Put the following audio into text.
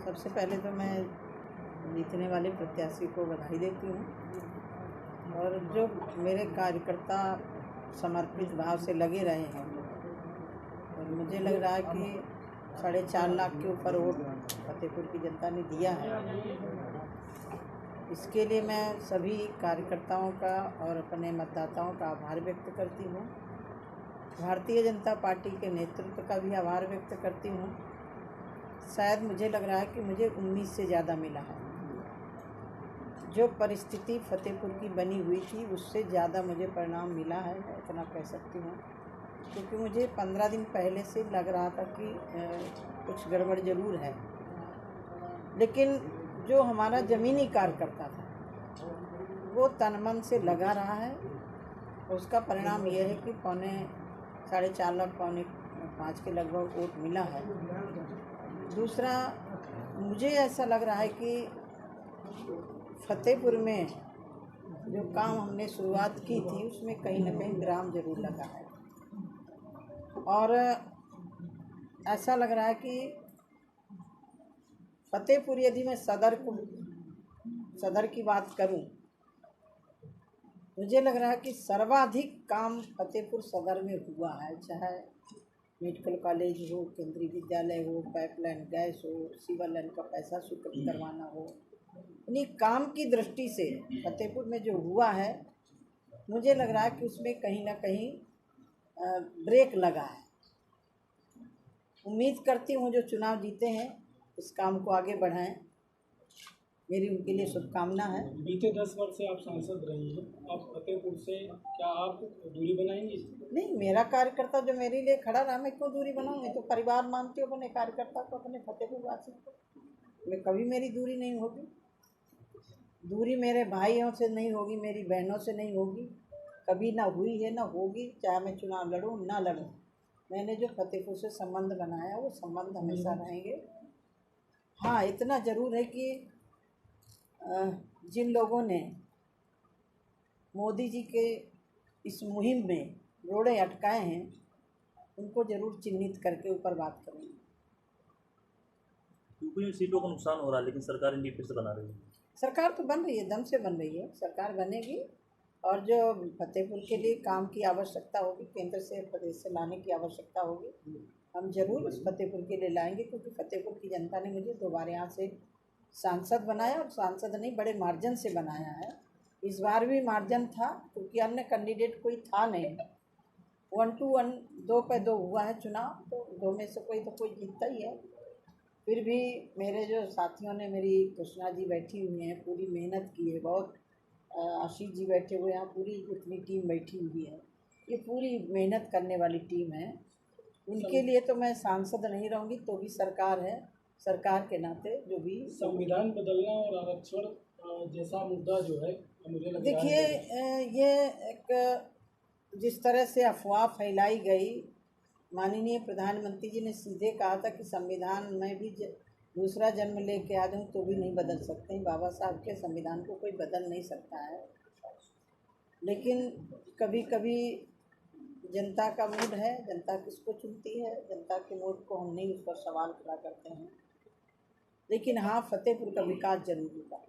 सबसे पहले तो मैं जीतने वाले प्रत्याशी को बधाई देती हूँ और जो मेरे कार्यकर्ता समर्पित भाव से लगे रहे हैं और मुझे लग रहा है कि 4.5 लाख के ऊपर वोट फतेहपुर की जनता ने दिया है। इसके लिए मैं सभी कार्यकर्ताओं का और अपने मतदाताओं का आभार व्यक्त करती हूँ। भारतीय जनता पार्टी के नेतृत्व का भी आभार व्यक्त करती हूँ। शायद मुझे लग रहा है कि मुझे उम्मीद से ज़्यादा मिला है। जो परिस्थिति फतेहपुर की बनी हुई थी उससे ज़्यादा मुझे परिणाम मिला है, मैं इतना कह सकती हूँ, क्योंकि मुझे 15 दिन पहले से लग रहा था कि कुछ गड़बड़ ज़रूर है, लेकिन जो हमारा ज़मीनी कार्यकर्ता था वो तन मन से लगा रहा है। उसका परिणाम यह है कि 4.5 लाख 4.5 के लगभग वोट मिला है। दूसरा, मुझे ऐसा लग रहा है कि फतेहपुर में जो काम हमने शुरुआत की थी उसमें कहीं ना कहीं विराम जरूर लगा है और ऐसा लग रहा है कि फतेहपुर, यदि मैं सदर की बात करूं, मुझे लग रहा है कि सर्वाधिक काम फतेहपुर सदर में हुआ है। चाहे मेडिकल कॉलेज हो, केंद्रीय विद्यालय हो, पाइपलाइन गैस हो, सीवर लाइन का पैसा स्वीकृत करवाना हो, यानी काम की दृष्टि से फतेहपुर में जो हुआ है, मुझे लग रहा है कि उसमें कहीं ना कहीं ब्रेक लगा है। उम्मीद करती हूँ जो चुनाव जीते हैं इस काम को आगे बढ़ाएं। मेरी उनके लिए शुभकामना है। बीते 10 वर्ष से आप सांसद रही हैं, आप फतेहपुर से क्या आप दूरी बनाएंगी? नहीं, मेरा कार्यकर्ता जो मेरे लिए खड़ा रहा, मैं क्यों दूरी बनाऊंगी? तो परिवार मानती हूँ अपने कार्यकर्ता को, अपने फतेहपुर वासी को। मैं कभी मेरी दूरी नहीं होगी। दूरी मेरे भाइयों से नहीं होगी, मेरी बहनों से नहीं होगी, कभी ना हुई है ना होगी। चाहे मैं चुनाव लड़ूं ना लड़ूं, मैंने जो फतेहपुर से संबंध बनाया वो संबंध हमेशा रहेंगे। हाँ, इतना ज़रूर है कि जिन लोगों ने मोदी जी के इस मुहिम में रोड़े अटकाए हैं उनको ज़रूर चिन्हित करके ऊपर बात करेंगे। यूपी में सीटों का नुकसान हो रहा है, लेकिन सरकार इनकी फिर से बना रही है। सरकार तो बन रही है, दम से बन रही है, सरकार बनेगी। और जो फतेहपुर के लिए काम की आवश्यकता होगी, केंद्र से प्रदेश से लाने की आवश्यकता होगी, हम जरूर उस फतेहपुर के लिए लाएंगे, क्योंकि फतेहपुर की जनता ने मुझे दोबारा यहाँ से सांसद बनाया और सांसद नहीं, बड़े मार्जिन से बनाया है। इस बार भी मार्जिन था क्योंकि अन्य कैंडिडेट कोई था नहीं। 1 to 1 2 पे 2 हुआ है चुनाव, तो 2 में से कोई जीतता ही है। फिर भी मेरे जो साथियों ने, मेरी कृष्णा जी बैठी हुई हैं, पूरी मेहनत की है बहुत, आशीष जी बैठे हुए हैं, पूरी इतनी टीम बैठी हुई है, ये पूरी मेहनत करने वाली टीम है। उनके लिए तो मैं सांसद नहीं रहूँगी तो भी सरकार है, सरकार के नाते जो भी संविधान बदलना और आरक्षण जैसा मुद्दा जो है, मुझे लग रहा है, देखिए, ये एक जिस तरह से अफवाह फैलाई गई, माननीय प्रधानमंत्री जी ने सीधे कहा था कि संविधान में भी दूसरा जन्म लेके आ जाऊँ तो भी नहीं बदल सकते हैं। बाबा साहब के संविधान को कोई बदल नहीं सकता है, लेकिन कभी कभी जनता का मूड है, जनता किसको चुनती है, जनता के मूड को हम नहीं उस पर सवाल खड़ा करते हैं। लेकिन हाँ, फतेहपुर का विकास जरूर होगा।